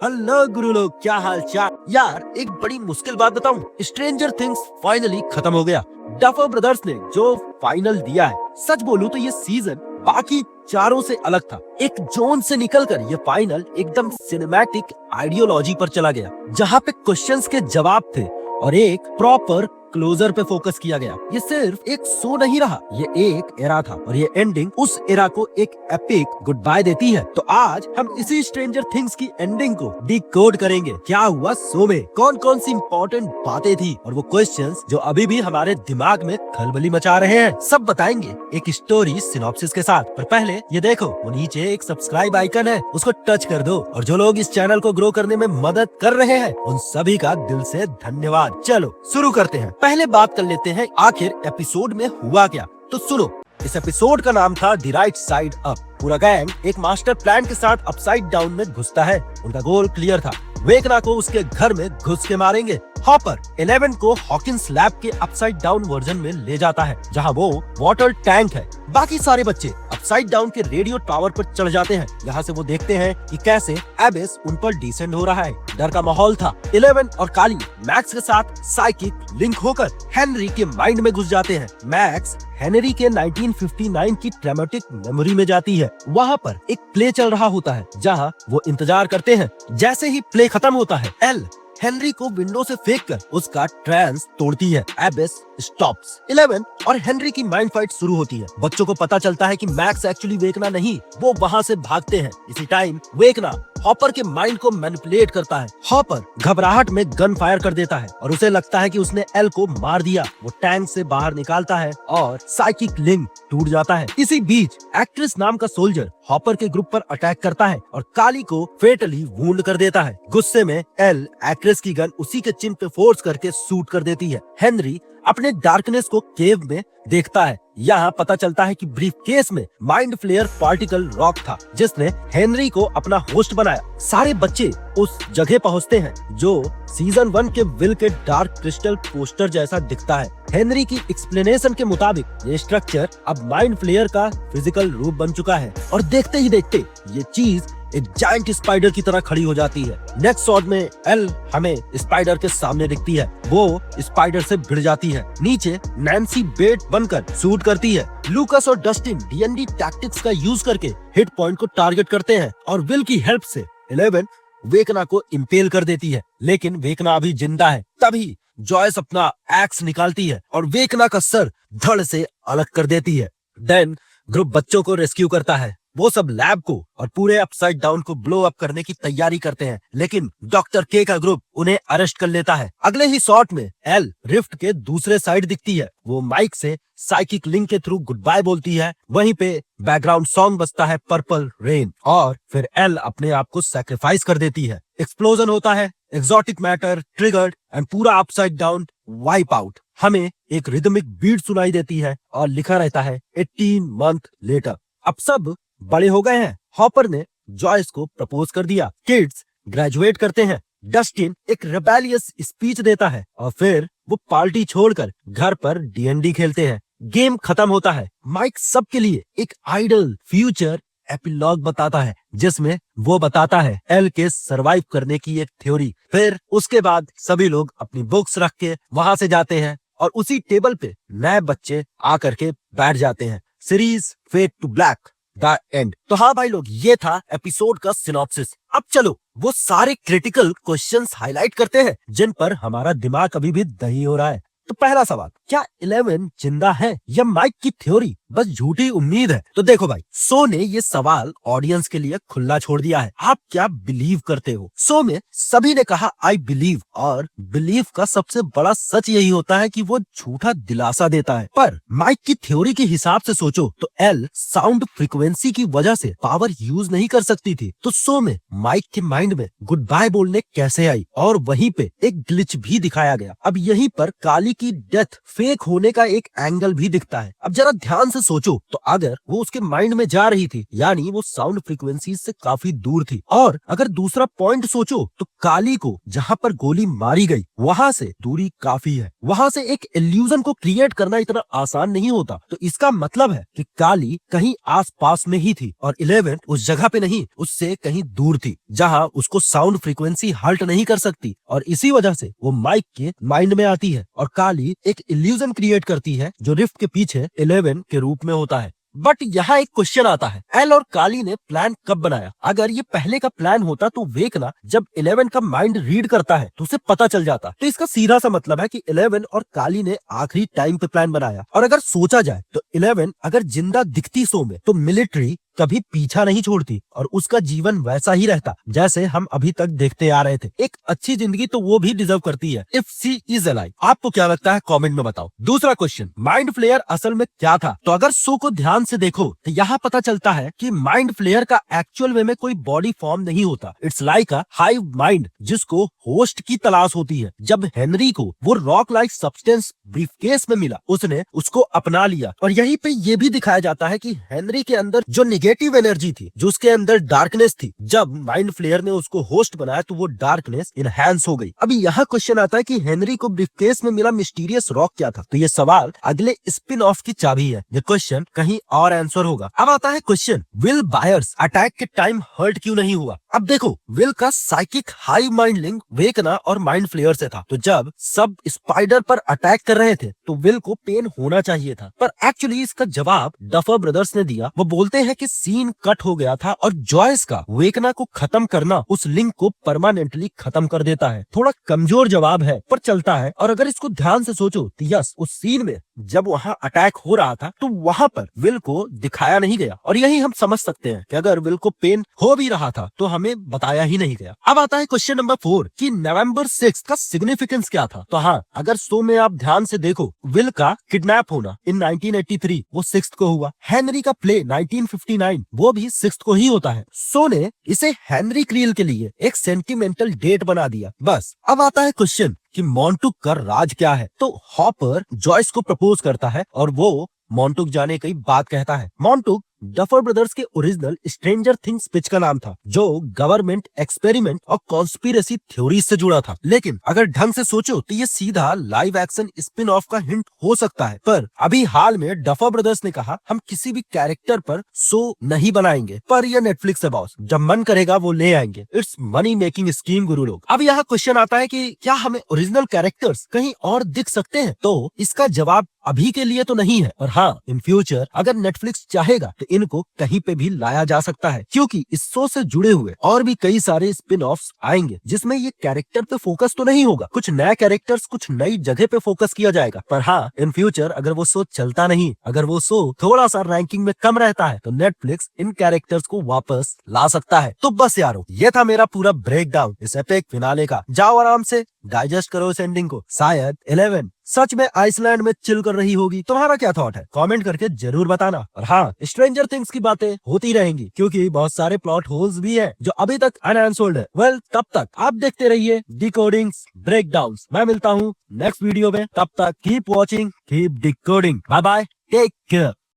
Hello गुरु लोग, क्या हाल चाल। यार एक बड़ी मुश्किल बात बताऊं, स्ट्रेंजर थिंग्स फाइनली खत्म हो गया। डफर ब्रदर्स ने जो फाइनल दिया है, सच बोलूं तो ये सीजन बाकी चारों से अलग था। एक जोन से निकलकर ये फाइनल एकदम सिनेमैटिक आइडियोलॉजी पर चला गया, जहाँ पे क्वेश्चंस के जवाब थे और एक प्रॉपर क्लोजर पे फोकस किया गया। ये सिर्फ एक शो नहीं रहा, ये एक एरा था और ये एंडिंग उस एरा को एक एपिक गुड बाय देती है। तो आज हम इसी स्ट्रेंजर थिंग्स की एंडिंग को डिकोड करेंगे। क्या हुआ शो में, कौन कौन सी इंपॉर्टेंट बातें थी और वो क्वेश्चंस जो अभी भी हमारे दिमाग में खलबली मचा रहे हैं, सब बताएंगे एक स्टोरी सिनॉप्सिस के साथ। पर पहले ये देखो, वो नीचे एक सब्सक्राइब आइकन है, उसको टच कर दो। और जो लोग इस चैनल को ग्रो करने में मदद कर रहे हैं, उन सभी का दिल से धन्यवाद। चलो शुरू करते हैं। पहले बात कर लेते हैं आखिर एपिसोड में हुआ क्या। तो सुनो, इस एपिसोड का नाम था द राइट साइड अप। पूरा गैंग एक मास्टर प्लान के साथ अपसाइड डाउन में घुसता है। उनका गोल क्लियर था, वेकना को उसके घर में घुस के मारेंगे। हॉपर 11 को हॉकिंस लैब के अपसाइड डाउन वर्जन में ले जाता है, जहां वो वाटर टैंक है। बाकी सारे बच्चे अपसाइड डाउन के रेडियो टावर पर चढ़ जाते हैं। यहाँ से वो देखते हैं कि कैसे एबिस उन पर डिसेंड हो रहा है। डर का माहौल था। 11 और काली मैक्स के साथ साइकिक लिंक होकर हेनरी के माइंड में घुस जाते हैं। मैक्स हेनरी के 1959 की ट्रॉमेटिक मेमोरी में जाती है। वहाँ पर एक प्ले चल रहा होता है, जहाँ वो इंतजार करते हैं। जैसे ही प्ले खत्म होता है, एल हेनरी को विंडो से फेंककर उसका ट्रांस तोड़ती है। एबिस स्टॉप्स। 11 और हेनरी की माइंड फाइट शुरू होती है। बच्चों को पता चलता है कि मैक्स एक्चुअली वेकना नहीं, वो वहाँ से भागते हैं। इसी टाइम वेकना हॉपर के माइंड को मैनिपुलेट करता है। हॉपर घबराहट में गन फायर कर देता है और उसे लगता है कि उसने एल को मार दिया। वो टैंक से बाहर निकालता है और साइकिक लिंक टूट जाता है। इसी बीच एक्ट्रेस नाम का सोल्जर हॉपर के ग्रुप पर अटैक करता है और काली को फेटली वुंड कर देता है। गुस्से में एल एक्ट्रेस की गन उसी के चिन पे फोर्स करके शूट कर देती है। हेनरी अपने डार्कनेस को केव में देखता है। यहाँ पता चलता है कि ब्रीफ केस में माइंड फ्लेयर पार्टिकल रॉक था, जिसने हेनरी को अपना होस्ट बनाया। सारे बच्चे उस जगह पहुँचते हैं जो सीजन 1 के विल के डार्क क्रिस्टल पोस्टर जैसा दिखता है। हेनरी की एक्सप्लेनेशन के मुताबिक ये स्ट्रक्चर अब माइंड फ्लेयर का फिजिकल रूप बन चुका है और देखते ही देखते ये चीज एक जायंट स्पाइडर की तरह खड़ी हो जाती है। नेक्स्ट शॉट में एल हमें स्पाइडर के सामने दिखती है। वो स्पाइडर से भिड़ जाती है। नीचे नैन्सी बेट बनकर शूट करती है। लूकस और डस्टिन D&D टैक्टिक्स का यूज करके हिट पॉइंट को टारगेट करते हैं और विल की हेल्प से 11 वेकना को इम्पेल कर देती है। लेकिन वेकना अभी जिंदा है। तभी जॉयस अपना एक्स निकालती है और वेकना का सर धड़ से अलग कर देती है। देन ग्रुप बच्चों को रेस्क्यू करता है। वो सब लैब को और पूरे अपसाइड डाउन को ब्लो अप करने की तैयारी करते हैं, लेकिन डॉक्टर के का ग्रुप उन्हें अरेस्ट कर लेता है। अगले ही शॉट में एल रिफ्ट के दूसरे साइड दिखती है। वो माइक से साइकिक लिंक के थ्रू गुड बाय बोलती है। वहीं पे बैकग्राउंड सॉन्ग बजता है पर्पल रेन और फिर एल अपने आप को सैक्रिफाइस कर देती है। एक्सप्लोजन होता है, एक्सोटिक मैटर ट्रिगर्ड एंड पूरा अपसाइड डाउन वाइप आउट। हमें एक रिदमिक बीट सुनाई देती है और लिखा रहता है 18 मंथ लेटर। अब सब बड़े हो गए हैं। हॉपर ने जॉयस को प्रपोज कर दिया। किड्स ग्रेजुएट करते हैं। डस्टिन एक रेबेलियस स्पीच देता है और फिर वो पार्टी छोड़कर घर पर D&D खेलते हैं। गेम खत्म होता है। माइक सबके लिए एक आइडल फ्यूचर एपिलॉग बताता है, जिसमें वो बताता है एल के सरवाइव करने की एक थ्योरी। फिर उसके बाद सभी लोग अपनी बुक्स रख के वहां से जाते हैं और उसी टेबल पे नए बच्चे आकर के बैठ जाते हैं। Series fade to black the end. तो हाँ भाई लोग, ये था एपिसोड का सिनॉप्सिस। अब चलो वो सारे क्रिटिकल क्वेश्चंस हाईलाइट करते हैं जिन पर हमारा दिमाग अभी भी दही हो रहा है। तो पहला सवाल, क्या 11 जिंदा है या माइक की थ्योरी बस झूठी उम्मीद है? तो देखो भाई, शो ने ये सवाल ऑडियंस के लिए खुला छोड़ दिया है। आप क्या बिलीव करते हो? शो में सभी ने कहा आई बिलीव, और बिलीव का सबसे बड़ा सच यही होता है कि वो झूठा दिलासा देता है। पर माइक की थ्योरी के हिसाब से सोचो तो एल साउंड फ्रीक्वेंसी की वजह से पावर यूज नहीं कर सकती थी। तो शो में माइक के माइंड में गुड बाय बोलने कैसे आई? और वहीं पे एक ग्लिच भी दिखाया गया। अब यहीं पर काली काली की डेथ फेक होने का एक एंगल भी दिखता है। अब जरा ध्यान से सोचो तो अगर वो उसके माइंड में जा रही थी यानी वो साउंड फ्रीक्वेंसी से काफी दूर थी, और अगर दूसरा पॉइंट सोचो तो काली को जहाँ पर गोली मारी गई वहां से दूरी काफी है। वहां से एक इल्यूजन को क्रिएट करना इतना आसान नहीं होता। तो इसका मतलब है कि काली कहीं आस पास में ही थी और 11 उस जगह पे नहीं, उससे कहीं दूर थी जहां उसको साउंड फ्रीक्वेंसी हल्ट नहीं कर सकती, और इसी वजह से वो माइक के माइंड में आती है और काली एक इल्यूजन क्रिएट करती है जो रिफ्ट के पीछे 11 के रूप में होता है। बट यहाँ एक क्वेश्चन आता है, एल और काली ने प्लान कब बनाया? अगर ये पहले का प्लान होता तो वेकना जब 11 का माइंड रीड करता है तो उसे पता चल जाता। तो इसका सीधा सा मतलब है कि 11 और काली ने आखिरी टाइम पे प्लान बनाया। और अगर सोचा जाए तो 11 अगर जिंदा दिखती सो में तो मिलिट्री कभी पीछा नहीं छोड़ती और उसका जीवन वैसा ही रहता जैसे हम अभी तक देखते आ रहे थे। एक अच्छी जिंदगी तो वो भी डिजर्व करती है इफ सी इज अलाइव। आपको क्या लगता है कमेंट में बताओ। दूसरा क्वेश्चन, माइंड फ्लेयर असल में क्या था? तो अगर शो को ध्यान से देखो तो यहाँ पता चलता है कि माइंड फ्लेयर का एक्चुअल वे में कोई बॉडी फॉर्म नहीं होता। It's like a hive mind जिसको होस्ट की तलाश होती है। जब हेनरी को वो रॉक लाइक सब्सटेंस ब्रीफकेस में मिला उसने उसको अपना लिया, और यहीं पे ये भी दिखाया जाता है कि हेनरी के अंदर जो नेगेटिव एनर्जी थी, जो उसके अंदर डार्कनेस थी, जब माइंड फ्लेयर ने उसको होस्ट बनाया तो वो डार्कनेस इनहैंस हो गई। अभी यहाँ क्वेश्चन आता है कि हेनरी को ब्रीफकेस में मिला मिस्टीरियस रॉक क्या था? तो ये सवाल अगले स्पिन ऑफ की चाबी है। ये क्वेश्चन कहीं और आंसर होगा। अब आता है क्वेश्चन, विल बायर्स अटैक के टाइम हर्ट क्यों नहीं हुआ? अब देखो, विल का psychic high mind link Vecna और माइंड फ्लेयर से था, तो जब सब स्पाइडर पर अटैक कर रहे थे तो विल को पेन होना चाहिए था। पर एक्चुअली इसका जवाब डफर ब्रदर्स ने दिया। वो बोलते हैं कि सीन कट हो गया था और जॉयस का वेकना को खत्म करना उस लिंक को परमानेंटली खत्म कर देता है। थोड़ा कमजोर जवाब है पर चलता है। और अगर इसको ध्यान से सोचो तो यस, उस सीन में जब वहाँ अटैक हो रहा था तो वहाँ पर विल को दिखाया नहीं गया, और यही हम समझ सकते हैं कि अगर विल को पेन हो भी रहा था तो हमें बताया ही नहीं गया। अब आता है क्वेश्चन नंबर 4 कि नवंबर 6 का सिग्निफिकेंस क्या था? तो हाँ, अगर शो में आप ध्यान से देखो, विल का किडनैप होना इन 1983 वो 6 को हुआ। हेनरी का प्ले 1959 वो भी 6 को ही होता है। शो ने इसे हेनरी क्रील के लिए एक सेंटिमेंटल डेट बना दिया। बस अब आता है क्वेश्चन कि मॉन्टुक का राज क्या है? तो हॉपर जॉयस को प्रपोज करता है और वो मॉन्टुक जाने की बात कहता है। मॉन्टुक डफर ब्रदर्स के ओरिजिनल स्ट्रेंजर थिंग्स पिच का नाम था, जो गवर्नमेंट एक्सपेरिमेंट और कॉन्स्पिरेसी थ्योरी से जुड़ा था। लेकिन अगर ढंग से सोचो तो ये सीधा लाइव एक्शन स्पिन ऑफ का हिंट हो सकता है। पर अभी हाल में डफर ब्रदर्स ने कहा हम किसी भी कैरेक्टर पर शो नहीं बनाएंगे, पर यह नेटफ्लिक्स है बॉस, जब मन करेगा वो ले आएंगे। इट्स मनी मेकिंग स्कीम गुरु लोग। अब यहाँ क्वेश्चन आता है कि क्या हमें ओरिजिनल कैरेक्टर्स कहीं और दिख सकते हैं? तो इसका जवाब अभी के लिए तो नहीं है, और हाँ, इन फ्यूचर अगर नेटफ्लिक्स चाहेगा तो इनको कहीं पे भी लाया जा सकता है, क्योंकि इस शो से जुड़े हुए और भी कई सारे स्पिन ऑफ्स आएंगे जिसमें ये कैरेक्टर पे फोकस तो नहीं होगा। कुछ नए कैरेक्टर्स कुछ नई जगह पे फोकस किया जाएगा। पर हाँ, इन फ्यूचर अगर वो शो चलता नहीं, अगर वो शो थोड़ा सा रैंकिंग में कम रहता है, तो नेटफ्लिक्स इन कैरेक्टर्स को वापस ला सकता है। तो बस यारो, ये था मेरा पूरा ब्रेक डाउन इस एपिक फिनाले का। जाओ आराम से डाइजेस्ट करो इस एंडिंग को। शायद 11 सच में आइसलैंड में चिल कर रही होगी। तुम्हारा क्या थॉट है? कमेंट करके जरूर बताना। और हाँ, स्ट्रेंजर थिंग्स की बातें होती रहेंगी, क्योंकि बहुत सारे प्लॉट होल्स भी हैं जो अभी तक अनआंसर्ड है। वेल, तब तक आप देखते रहिए डिकोडिंग्स ब्रेकडाउन्स। मैं मिलता हूँ नेक्स्ट वीडियो में, तब तक keep watching, keep decoding. Bye bye, take care.